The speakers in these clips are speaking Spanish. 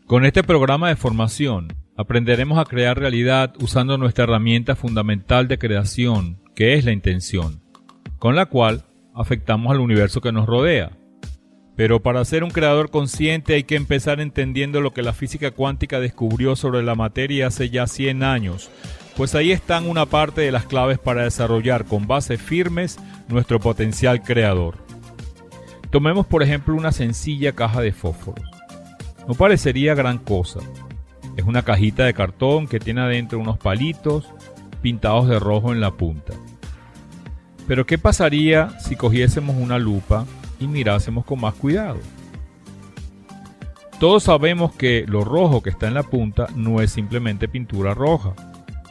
Con este programa de formación aprenderemos a crear realidad usando nuestra herramienta fundamental de creación, que es la intención, con la cual afectamos al universo que nos rodea. Pero para ser un creador consciente hay que empezar entendiendo lo que la física cuántica descubrió sobre la materia hace ya 100 años, pues ahí están una parte de las claves para desarrollar con bases firmes nuestro potencial creador. Tomemos por ejemplo una sencilla caja de fósforos. No parecería gran cosa. Es una cajita de cartón que tiene adentro unos palitos pintados de rojo en la punta. Pero ¿qué pasaría si cogiésemos una lupa y mirásemos con más cuidado? Todos sabemos que lo rojo que está en la punta no es simplemente pintura roja,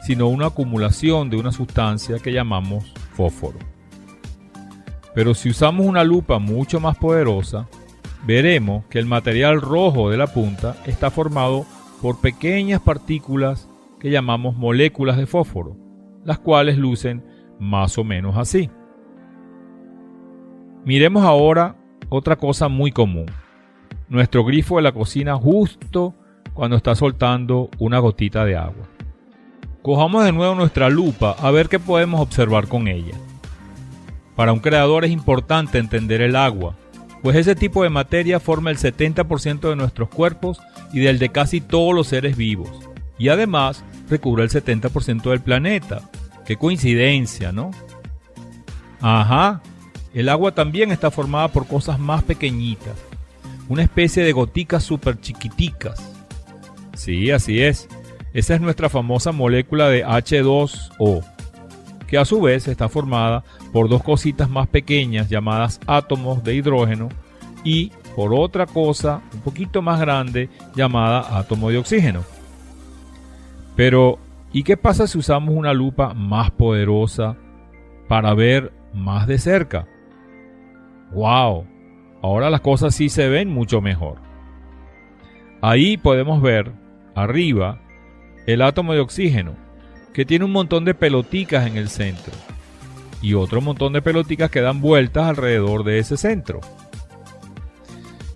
sino una acumulación de una sustancia que llamamos fósforo. Pero si usamos una lupa mucho más poderosa, veremos que el material rojo de la punta está formado por pequeñas partículas que llamamos moléculas de fósforo, las cuales lucen más o menos así. Miremos ahora otra cosa muy común. Nuestro grifo de la cocina justo cuando está soltando una gotita de agua. Cojamos de nuevo nuestra lupa a ver qué podemos observar con ella. Para un creador es importante entender el agua, pues ese tipo de materia forma el 70% de nuestros cuerpos y del de casi todos los seres vivos. Y además recubre el 70% del planeta. ¡Qué coincidencia!, ¿no? Ajá, el agua también está formada por cosas más pequeñitas, una especie de goticas súper chiquiticas. Sí, así es. Esa es nuestra famosa molécula de H2O, que a su vez está formada por dos cositas más pequeñas llamadas átomos de hidrógeno y por otra cosa un poquito más grande llamada átomo de oxígeno. Pero, ¿y qué pasa si usamos una lupa más poderosa para ver más de cerca? ¡Wow! Ahora las cosas sí se ven mucho mejor. Ahí podemos ver, arriba, el átomo de oxígeno, que tiene un montón de peloticas en el centro y otro montón de peloticas que dan vueltas alrededor de ese centro.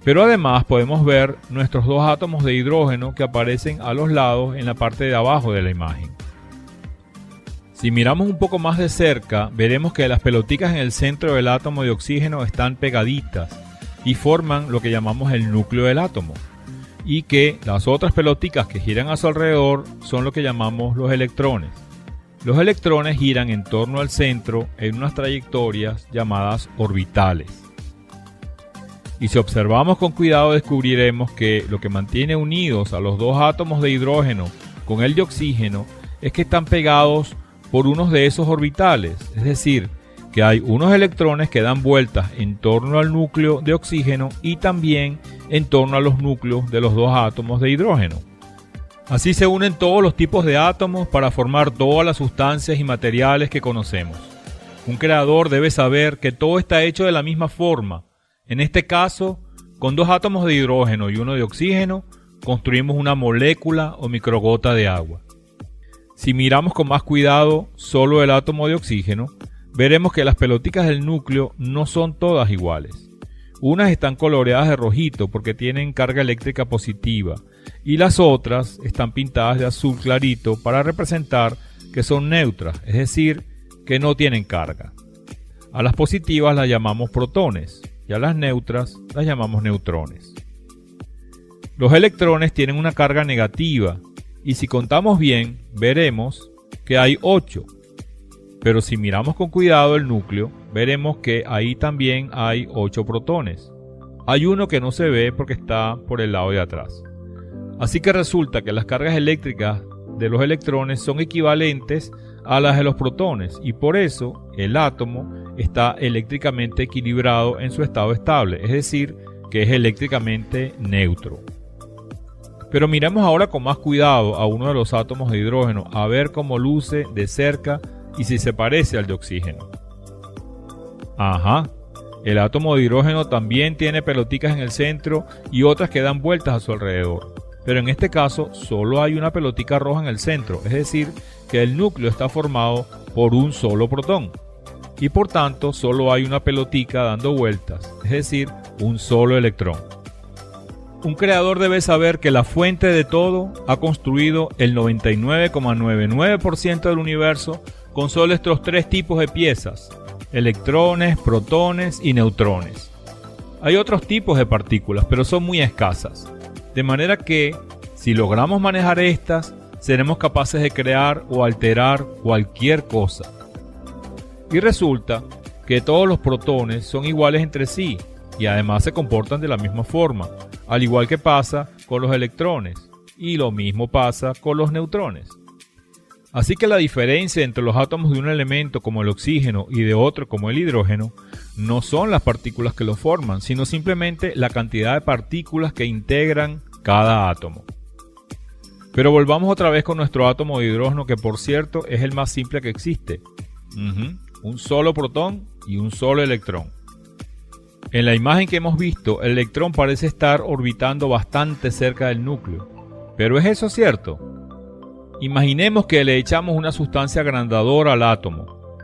Pero además podemos ver nuestros dos átomos de hidrógeno que aparecen a los lados en la parte de abajo de la imagen. Si miramos un poco más de cerca, veremos que las peloticas en el centro del átomo de oxígeno están pegaditas y forman lo que llamamos el núcleo del átomo, y que las otras peloticas que giran a su alrededor son lo que llamamos los electrones. Los electrones giran en torno al centro en unas trayectorias llamadas orbitales. Y si observamos con cuidado descubriremos que lo que mantiene unidos a los dos átomos de hidrógeno con el de oxígeno es que están pegados por unos de esos orbitales, es decir, que hay unos electrones que dan vueltas en torno al núcleo de oxígeno y también en torno a los núcleos de los dos átomos de hidrógeno. Así se unen todos los tipos de átomos para formar todas las sustancias y materiales que conocemos. Un creador debe saber que todo está hecho de la misma forma. En este caso, con dos átomos de hidrógeno y uno de oxígeno, construimos una molécula o microgota de agua. Si miramos con más cuidado solo el átomo de oxígeno, veremos que las peloticas del núcleo no son todas iguales. Unas están coloreadas de rojito porque tienen carga eléctrica positiva y las otras están pintadas de azul clarito para representar que son neutras, es decir, que no tienen carga. A las positivas las llamamos protones y a las neutras las llamamos neutrones. Los electrones tienen una carga negativa y si contamos bien veremos que hay 8. Pero si miramos con cuidado el núcleo, veremos que ahí también hay 8 protones. Hay uno que no se ve porque está por el lado de atrás. Así que resulta que las cargas eléctricas de los electrones son equivalentes a las de los protones y por eso el átomo está eléctricamente equilibrado en su estado estable, es decir, que es eléctricamente neutro. Pero miremos ahora con más cuidado a uno de los átomos de hidrógeno a ver cómo luce de cerca y si se parece al de oxígeno. Ajá, el átomo de hidrógeno también tiene peloticas en el centro y otras que dan vueltas a su alrededor. Pero en este caso solo hay una pelotica roja en el centro, es decir, que el núcleo está formado por un solo protón. Y por tanto solo hay una pelotica dando vueltas, es decir, un solo electrón. Un creador debe saber que la fuente de todo ha construido el 99,99% del universo con solo estos tres tipos de piezas: electrones, protones y neutrones. Hay otros tipos de partículas, pero son muy escasas. De manera que, si logramos manejar estas, seremos capaces de crear o alterar cualquier cosa. Y resulta que todos los protones son iguales entre sí y además se comportan de la misma forma, al igual que pasa con los electrones, y lo mismo pasa con los neutrones. Así que la diferencia entre los átomos de un elemento como el oxígeno y de otro como el hidrógeno no son las partículas que lo forman, sino simplemente la cantidad de partículas que integran cada átomo. Pero volvamos otra vez con nuestro átomo de hidrógeno, que por cierto es el más simple que existe. Un solo protón y un solo electrón. En la imagen que hemos visto, el electrón parece estar orbitando bastante cerca del núcleo. ¿Pero es eso cierto? Imaginemos que le echamos una sustancia agrandadora al átomo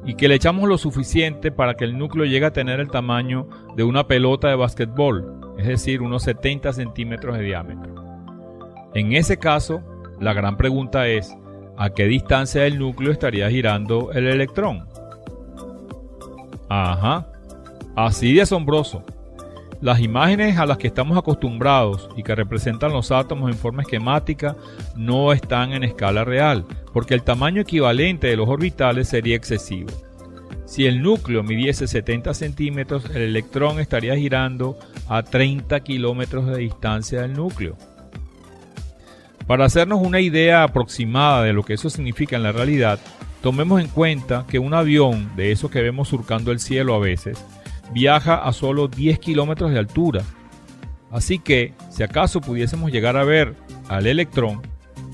y que le echamos lo suficiente para que el núcleo llegue a tener el tamaño de una pelota de basquetbol, es decir, unos 70 centímetros de diámetro. En ese caso, la gran pregunta es: ¿a qué distancia del núcleo estaría girando el electrón? Así de asombroso. Las imágenes a las que estamos acostumbrados y que representan los átomos en forma esquemática no están en escala real, porque el tamaño equivalente de los orbitales sería excesivo. Si el núcleo midiese 70 centímetros, el electrón estaría girando a 30 kilómetros de distancia del núcleo. Para hacernos una idea aproximada de lo que eso significa en la realidad, tomemos en cuenta que un avión, de esos que vemos surcando el cielo a veces, viaja a solo 10 kilómetros de altura. Así que, si acaso pudiésemos llegar a ver al electrón,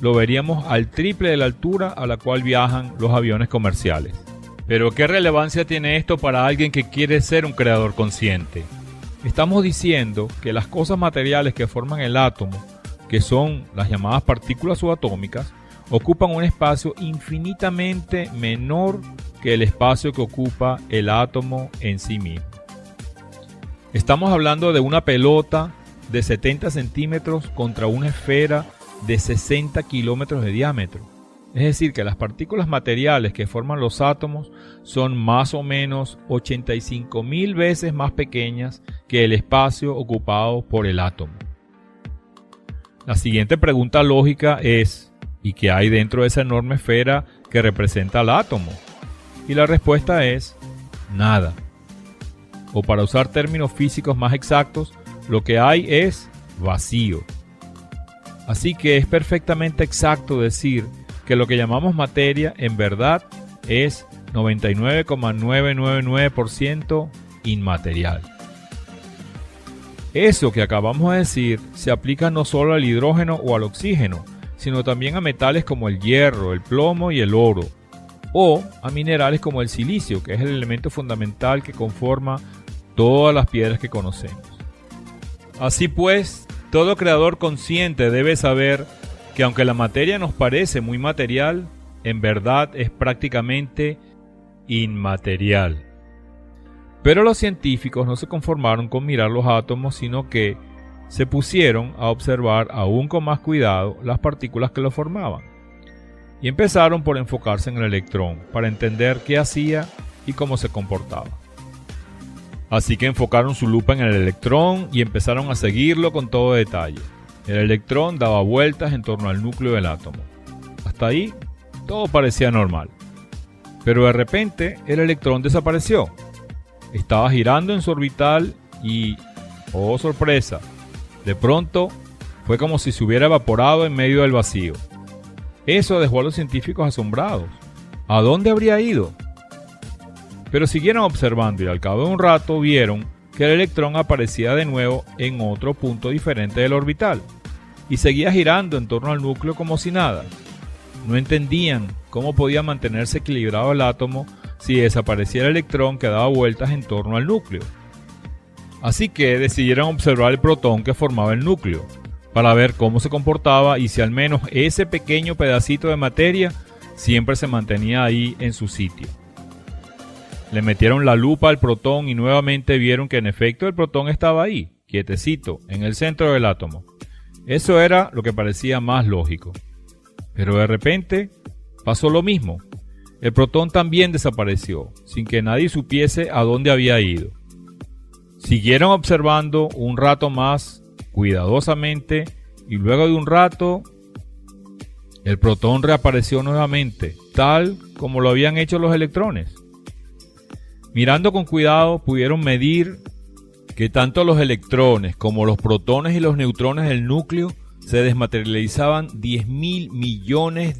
lo veríamos al triple de la altura a la cual viajan los aviones comerciales. Pero ¿qué relevancia tiene esto para alguien que quiere ser un creador consciente? Estamos diciendo que las cosas materiales que forman el átomo, que son las llamadas partículas subatómicas, ocupan un espacio infinitamente menor que el espacio que ocupa el átomo en sí mismo. Estamos hablando de una pelota de 70 centímetros contra una esfera de 60 kilómetros de diámetro. Es decir, que las partículas materiales que forman los átomos son más o menos 85.000 veces más pequeñas que el espacio ocupado por el átomo. La siguiente pregunta lógica es: ¿y qué hay dentro de esa enorme esfera que representa al átomo? Y la respuesta es: nada. O para usar términos físicos más exactos, lo que hay es vacío. Así que es perfectamente exacto decir que lo que llamamos materia en verdad es 99,999% inmaterial. Eso que acabamos de decir se aplica no solo al hidrógeno o al oxígeno, sino también a metales como el hierro, el plomo y el oro, o a minerales como el silicio, que es el elemento fundamental que conforma todas las piedras que conocemos. Así pues, todo creador consciente debe saber que aunque la materia nos parece muy material, en verdad es prácticamente inmaterial. Pero los científicos no se conformaron con mirar los átomos, sino que se pusieron a observar aún con más cuidado las partículas que lo formaban. Y empezaron por enfocarse en el electrón, para entender qué hacía y cómo se comportaba. Así que enfocaron su lupa en el electrón y empezaron a seguirlo con todo detalle. El electrón daba vueltas en torno al núcleo del átomo. Hasta ahí, todo parecía normal. Pero de repente, el electrón desapareció. Estaba girando en su orbital y, ¡oh sorpresa!, de pronto fue como si se hubiera evaporado en medio del vacío. Eso dejó a los científicos asombrados. ¿A dónde habría ido? Pero siguieron observando y al cabo de un rato vieron que el electrón aparecía de nuevo en otro punto diferente del orbital y seguía girando en torno al núcleo como si nada. No entendían cómo podía mantenerse equilibrado el átomo si desaparecía el electrón que daba vueltas en torno al núcleo. Así que decidieron observar el protón que formaba el núcleo, para ver cómo se comportaba y si al menos ese pequeño pedacito de materia siempre se mantenía ahí en su sitio. Le metieron la lupa al protón y nuevamente vieron que en efecto el protón estaba ahí, quietecito, en el centro del átomo. Eso era lo que parecía más lógico. Pero de repente pasó lo mismo. El protón también desapareció, sin que nadie supiese a dónde había ido. Siguieron observando un rato más, cuidadosamente, y luego de un rato, el protón reapareció nuevamente, tal como lo habían hecho los electrones. Mirando con cuidado, pudieron medir que tanto los electrones como los protones y los neutrones del núcleo se desmaterializaban 10.000 millones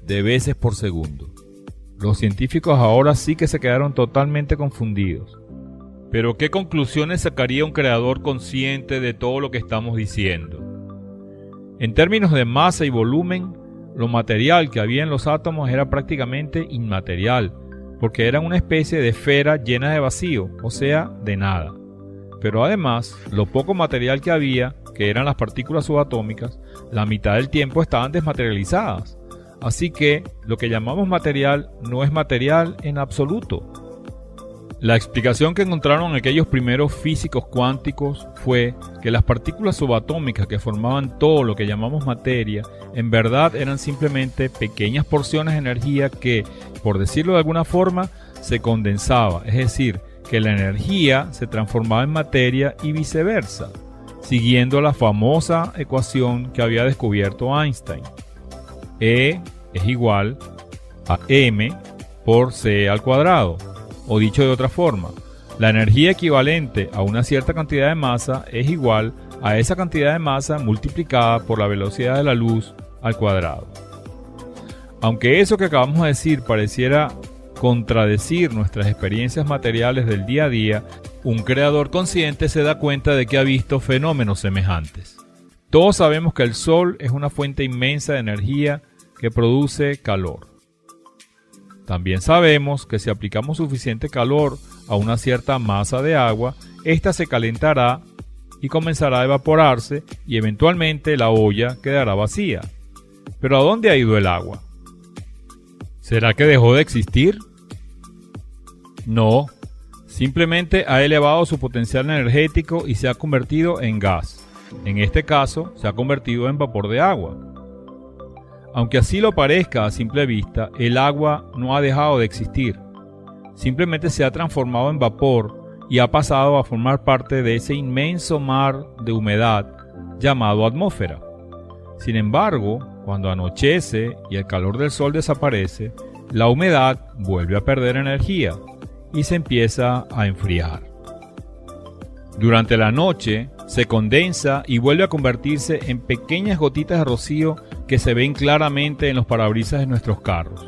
de veces por segundo. Los científicos ahora sí que se quedaron totalmente confundidos. Pero ¿qué conclusiones sacaría un creador consciente de todo lo que estamos diciendo? En términos de masa y volumen, lo material que había en los átomos era prácticamente inmaterial, porque eran una especie de esfera llena de vacío, o sea, de nada. Pero además, lo poco material que había, que eran las partículas subatómicas, la mitad del tiempo estaban desmaterializadas. Así que lo que llamamos material no es material en absoluto. La explicación que encontraron aquellos primeros físicos cuánticos fue que las partículas subatómicas que formaban todo lo que llamamos materia, en verdad eran simplemente pequeñas porciones de energía que, por decirlo de alguna forma, se condensaba, es decir, que la energía se transformaba en materia y viceversa, siguiendo la famosa ecuación que había descubierto Einstein. E es igual a m por c al cuadrado. O dicho de otra forma, la energía equivalente a una cierta cantidad de masa es igual a esa cantidad de masa multiplicada por la velocidad de la luz al cuadrado. Aunque eso que acabamos de decir pareciera contradecir nuestras experiencias materiales del día a día, un creador consciente se da cuenta de que ha visto fenómenos semejantes. Todos sabemos que el Sol es una fuente inmensa de energía que produce calor. También sabemos que si aplicamos suficiente calor a una cierta masa de agua, ésta se calentará y comenzará a evaporarse y eventualmente la olla quedará vacía. ¿Pero a dónde ha ido el agua? ¿Será que dejó de existir? No, simplemente ha elevado su potencial energético y se ha convertido en gas. En este caso, se ha convertido en vapor de agua. Aunque así lo parezca a simple vista, el agua no ha dejado de existir. Simplemente se ha transformado en vapor y ha pasado a formar parte de ese inmenso mar de humedad llamado atmósfera. Sin embargo, cuando anochece y el calor del sol desaparece, la humedad vuelve a perder energía y se empieza a enfriar. Durante la noche se condensa y vuelve a convertirse en pequeñas gotitas de rocío que se ven claramente en los parabrisas de nuestros carros.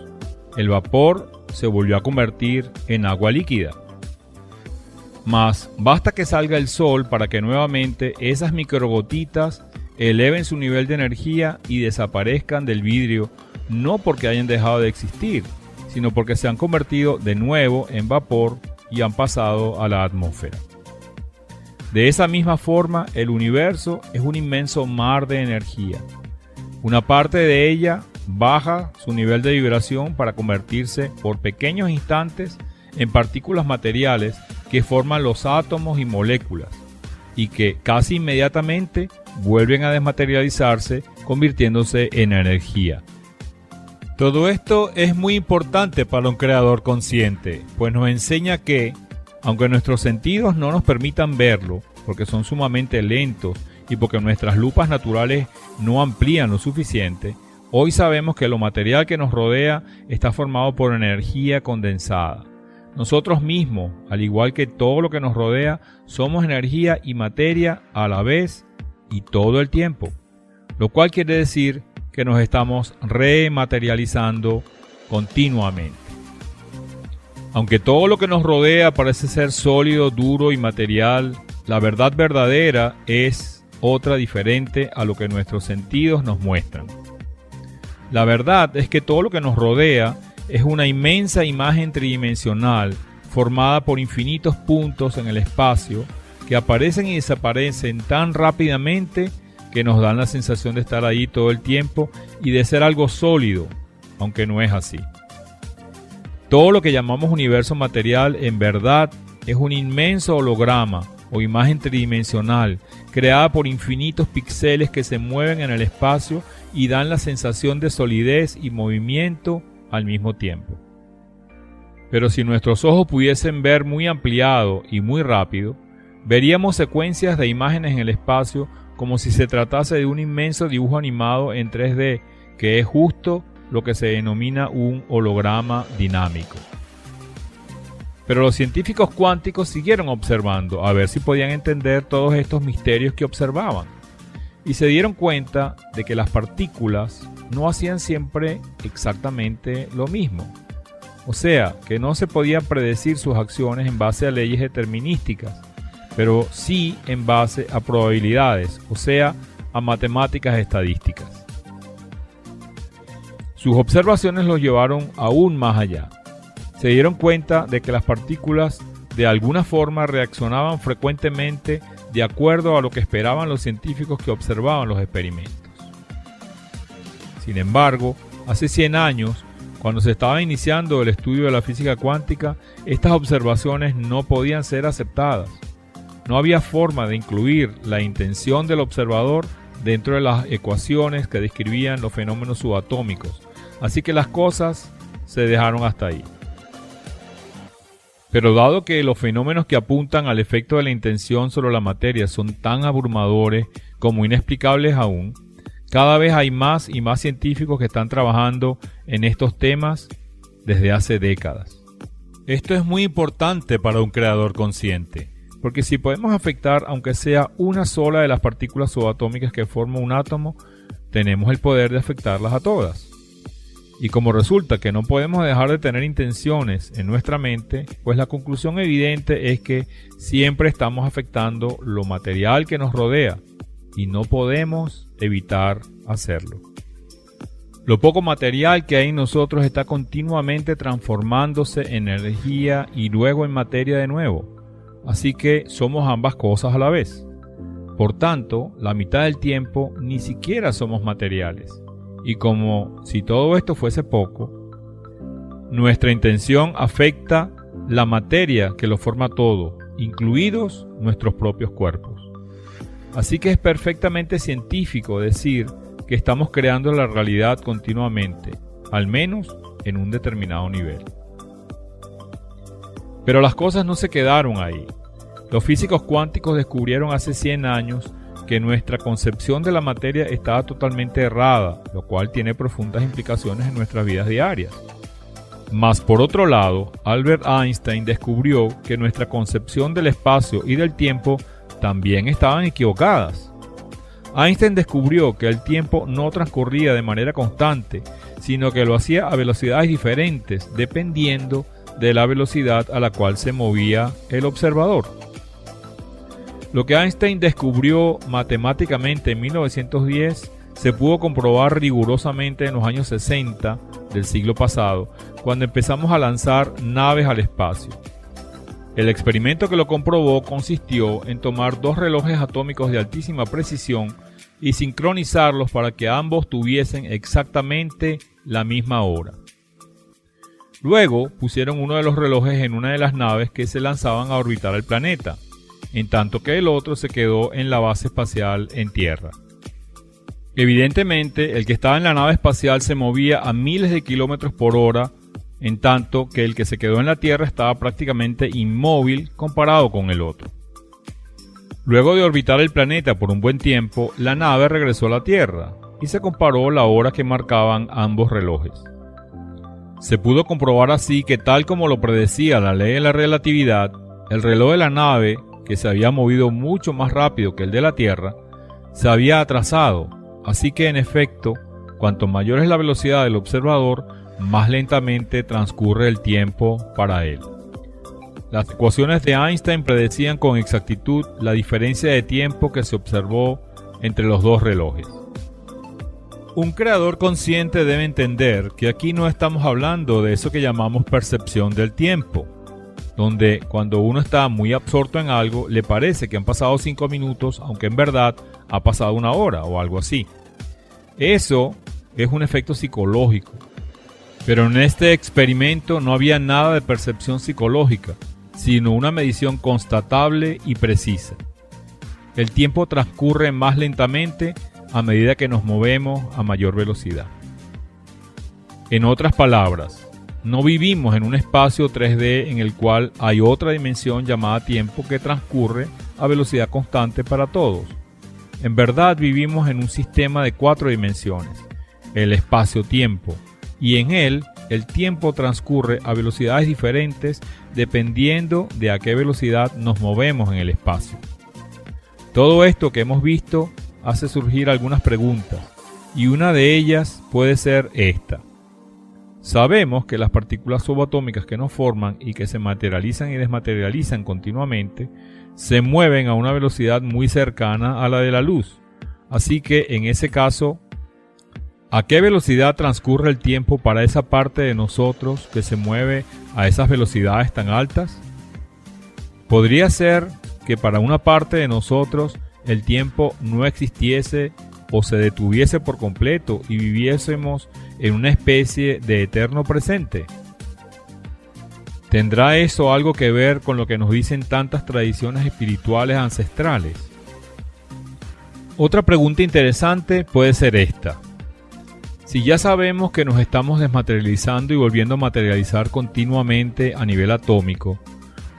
El vapor se volvió a convertir en agua líquida. Mas basta que salga el sol para que nuevamente esas microgotitas eleven su nivel de energía y desaparezcan del vidrio, no porque hayan dejado de existir, sino porque se han convertido de nuevo en vapor y han pasado a la atmósfera. De esa misma forma, el universo es un inmenso mar de energía. Una parte de ella baja su nivel de vibración para convertirse por pequeños instantes en partículas materiales que forman los átomos y moléculas, y que casi inmediatamente vuelven a desmaterializarse, convirtiéndose en energía. Todo esto es muy importante para un creador consciente, pues nos enseña que, aunque nuestros sentidos no nos permitan verlo, porque son sumamente lentos y porque nuestras lupas naturales no amplían lo suficiente, hoy sabemos que lo material que nos rodea está formado por energía condensada. Nosotros mismos, al igual que todo lo que nos rodea, somos energía y materia a la vez y todo el tiempo, lo cual quiere decir que nos estamos rematerializando continuamente. Aunque todo lo que nos rodea parece ser sólido, duro y material, la verdad verdadera es otra diferente a lo que nuestros sentidos nos muestran. La verdad es que todo lo que nos rodea es una inmensa imagen tridimensional formada por infinitos puntos en el espacio que aparecen y desaparecen tan rápidamente que nos dan la sensación de estar ahí todo el tiempo y de ser algo sólido, aunque no es así. Todo lo que llamamos universo material en verdad es un inmenso holograma o imagen tridimensional, creada por infinitos píxeles que se mueven en el espacio y dan la sensación de solidez y movimiento al mismo tiempo. Pero si nuestros ojos pudiesen ver muy ampliado y muy rápido, veríamos secuencias de imágenes en el espacio como si se tratase de un inmenso dibujo animado en 3D, que es justo lo que se denomina un holograma dinámico. Pero los científicos cuánticos siguieron observando a ver si podían entender todos estos misterios que observaban, y se dieron cuenta de que las partículas no hacían siempre exactamente lo mismo. O sea, que no se podían predecir sus acciones en base a leyes determinísticas, pero sí en base a probabilidades, o sea, a matemáticas estadísticas. Sus observaciones los llevaron aún más allá. Se dieron cuenta de que las partículas de alguna forma reaccionaban frecuentemente de acuerdo a lo que esperaban los científicos que observaban los experimentos. Sin embargo, hace 100 años, cuando se estaba iniciando el estudio de la física cuántica, estas observaciones no podían ser aceptadas. No había forma de incluir la intención del observador dentro de las ecuaciones que describían los fenómenos subatómicos, así que las cosas se dejaron hasta ahí. Pero dado que los fenómenos que apuntan al efecto de la intención sobre la materia son tan abrumadores como inexplicables aún, cada vez hay más y más científicos que están trabajando en estos temas desde hace décadas. Esto es muy importante para un creador consciente, porque si podemos afectar aunque sea una sola de las partículas subatómicas que forman un átomo, tenemos el poder de afectarlas a todas. Y como resulta que no podemos dejar de tener intenciones en nuestra mente, pues la conclusión evidente es que siempre estamos afectando lo material que nos rodea y no podemos evitar hacerlo. Lo poco material que hay en nosotros está continuamente transformándose en energía y luego en materia de nuevo, así que somos ambas cosas a la vez. Por tanto, la mitad del tiempo ni siquiera somos materiales. Y como si todo esto fuese poco, nuestra intención afecta la materia que lo forma todo, incluidos nuestros propios cuerpos. Así que es perfectamente científico decir que estamos creando la realidad continuamente, al menos en un determinado nivel. Pero las cosas no se quedaron ahí. Los físicos cuánticos descubrieron hace 100 años que nuestra concepción de la materia estaba totalmente errada, lo cual tiene profundas implicaciones en nuestras vidas diarias. Mas por otro lado, Albert Einstein descubrió que nuestra concepción del espacio y del tiempo también estaban equivocadas. Einstein descubrió que el tiempo no transcurría de manera constante, sino que lo hacía a velocidades diferentes dependiendo de la velocidad a la cual se movía el observador. Lo que Einstein descubrió matemáticamente en 1910 se pudo comprobar rigurosamente en los años 60 del siglo pasado, cuando empezamos a lanzar naves al espacio. El experimento que lo comprobó consistió en tomar dos relojes atómicos de altísima precisión y sincronizarlos para que ambos tuviesen exactamente la misma hora. Luego pusieron uno de los relojes en una de las naves que se lanzaban a orbitar el planeta, en tanto que el otro se quedó en la base espacial en Tierra. Evidentemente, el que estaba en la nave espacial se movía a miles de kilómetros por hora, en tanto que el que se quedó en la Tierra estaba prácticamente inmóvil comparado con el otro. Luego de orbitar el planeta por un buen tiempo, la nave regresó a la Tierra y se comparó la hora que marcaban ambos relojes. Se pudo comprobar así que, tal como lo predecía la ley de la relatividad, el reloj de la nave, que se había movido mucho más rápido que el de la Tierra, se había atrasado, así que en efecto, cuanto mayor es la velocidad del observador, más lentamente transcurre el tiempo para él. Las ecuaciones de Einstein predecían con exactitud la diferencia de tiempo que se observó entre los dos relojes. Un creador consciente debe entender que aquí no estamos hablando de eso que llamamos percepción del tiempo, donde cuando uno está muy absorto en algo le parece que han pasado 5 minutos, aunque en verdad ha pasado 1 hora o algo así. Eso es un efecto psicológico. Pero en este experimento no había nada de percepción psicológica, sino una medición constatable y precisa. El tiempo transcurre más lentamente a medida que nos movemos a mayor velocidad. En otras palabras, no vivimos en un espacio 3D en el cual hay otra dimensión llamada tiempo que transcurre a velocidad constante para todos. En verdad vivimos en un sistema de 4 dimensiones, el espacio-tiempo, y en él el tiempo transcurre a velocidades diferentes dependiendo de a qué velocidad nos movemos en el espacio. Todo esto que hemos visto hace surgir algunas preguntas, y una de ellas puede ser esta. Sabemos que las partículas subatómicas que nos forman y que se materializan y desmaterializan continuamente se mueven a una velocidad muy cercana a la de la luz. Así que en ese caso, ¿a qué velocidad transcurre el tiempo para esa parte de nosotros que se mueve a esas velocidades tan altas? ¿Podría ser que para una parte de nosotros el tiempo no existiese o se detuviese por completo y viviésemos en una especie de eterno presente? ¿Tendrá eso algo que ver con lo que nos dicen tantas tradiciones espirituales ancestrales? Otra pregunta interesante puede ser esta. Si ya sabemos que nos estamos desmaterializando y volviendo a materializar continuamente a nivel atómico,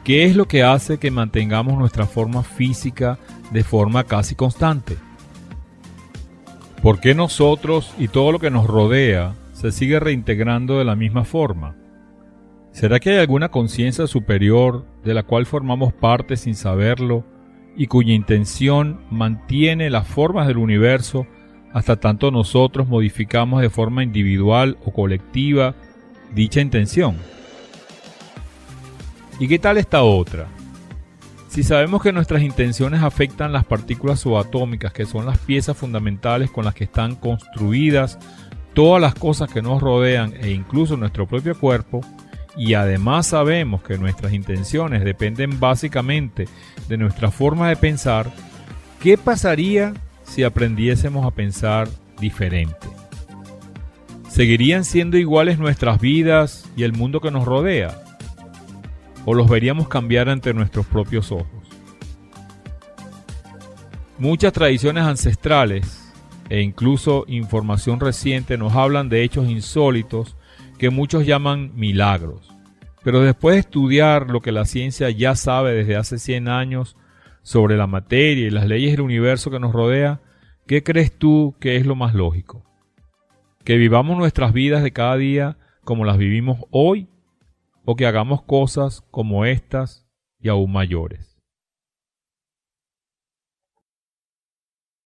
¿qué es lo que hace que mantengamos nuestra forma física de forma casi constante? ¿Por qué nosotros y todo lo que nos rodea se sigue reintegrando de la misma forma? ¿Será que hay alguna conciencia superior de la cual formamos parte sin saberlo y cuya intención mantiene las formas del universo hasta tanto nosotros modificamos de forma individual o colectiva dicha intención? ¿Y qué tal esta otra? Si sabemos que nuestras intenciones afectan las partículas subatómicas, que son las piezas fundamentales con las que están construidas todas las cosas que nos rodean e incluso nuestro propio cuerpo, y además sabemos que nuestras intenciones dependen básicamente de nuestra forma de pensar, ¿qué pasaría si aprendiésemos a pensar diferente? ¿Seguirían siendo iguales nuestras vidas y el mundo que nos rodea? ¿O los veríamos cambiar ante nuestros propios ojos? Muchas tradiciones ancestrales e incluso información reciente nos hablan de hechos insólitos que muchos llaman milagros. Pero después de estudiar lo que la ciencia ya sabe desde hace 100 años sobre la materia y las leyes del universo que nos rodea, ¿qué crees tú que es lo más lógico? ¿Que vivamos nuestras vidas de cada día como las vivimos hoy? ¿O que hagamos cosas como estas y aún mayores?